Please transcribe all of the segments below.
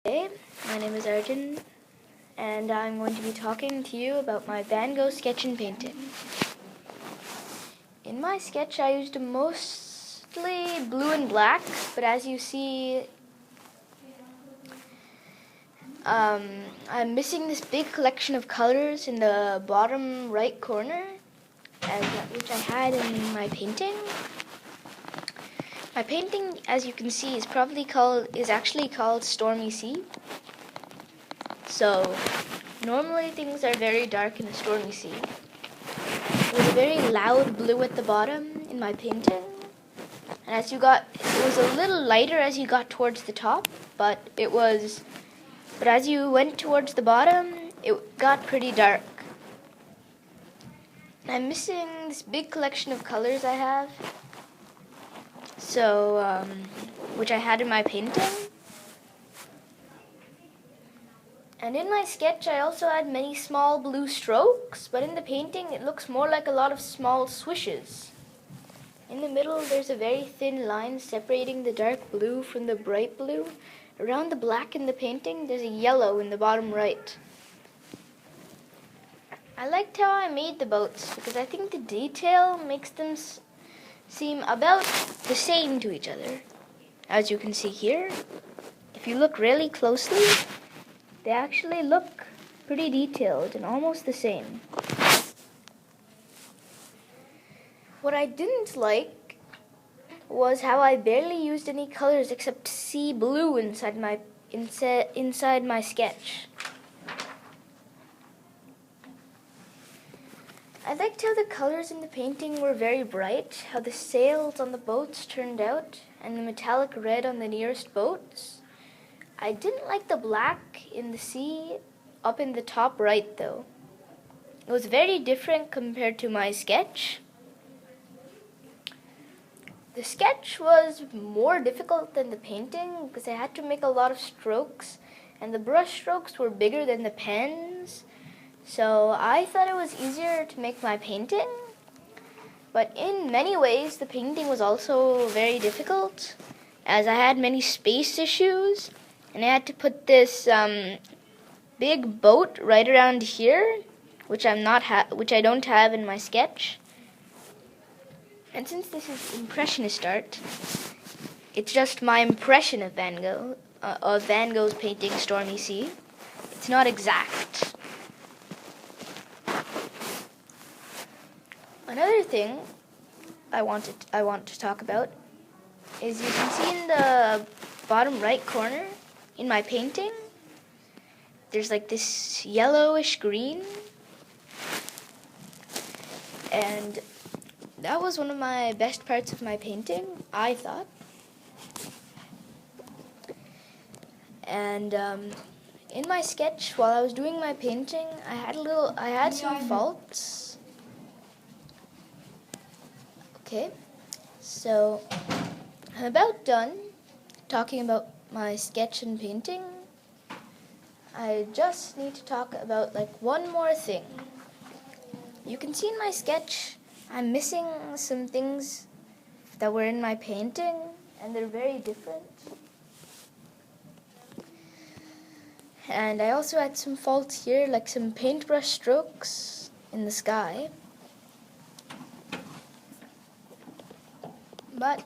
Hey, my name is Arjun, and I'm going to be talking to you about my Van Gogh sketch and painting. In my sketch, I used mostly blue and black, but as you see, I'm missing this big collection of colors in the bottom right corner, which I had in my painting. My painting, as you can see, is actually called Stormy Sea. So, normally things are very dark in a stormy sea. It was a very loud blue at the bottom in my painting. And it was a little lighter as you got towards the top, but as you went towards the bottom, it got pretty dark. I'm missing this big collection of colors I have, which I had in my painting. And in my sketch, I also had many small blue strokes, but in the painting, it looks more like a lot of small swishes. In the middle, there's a very thin line separating the dark blue from the bright blue. Around the black in the painting, there's a yellow in the bottom right. I liked how I made the boats because I think the detail makes them seem about the same to each other. As you can see here, if you look really closely, they actually look pretty detailed and almost the same. What I didn't like was how I barely used any colors except sea blue inside my sketch. I liked how the colors in the painting were very bright, how the sails on the boats turned out, and the metallic red on the nearest boats. I didn't like the black in the sea up in the top right, though. It was very different compared to my sketch. The sketch was more difficult than the painting because I had to make a lot of strokes, and the brush strokes were bigger than the pens. So I thought it was easier to make my painting. But in many ways, the painting was also very difficult, as I had many space issues. And I had to put this big boat right around here, which I don't have in my sketch. And since this is Impressionist art, it's just my impression of Van Gogh's painting Stormy Sea. It's not exact. Another thing I want to talk about is you can see in the bottom right corner in my painting, there's like this yellowish green, and that was one of my best parts of my painting, I thought. And in my sketch, while I was doing my painting, I had some faults. Okay, so I'm about done talking about my sketch and painting. I just need to talk about one more thing. You can see in my sketch, I'm missing some things that were in my painting, and they're very different. And I also had some faults here, like some paintbrush strokes in the sky. But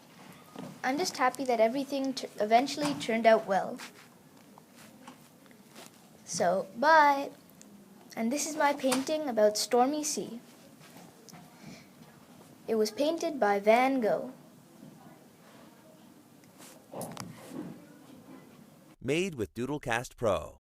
I'm just happy that everything eventually turned out well. So, bye! And this is my painting about Stormy Sea. It was painted by Van Gogh. Made with Doodlecast Pro.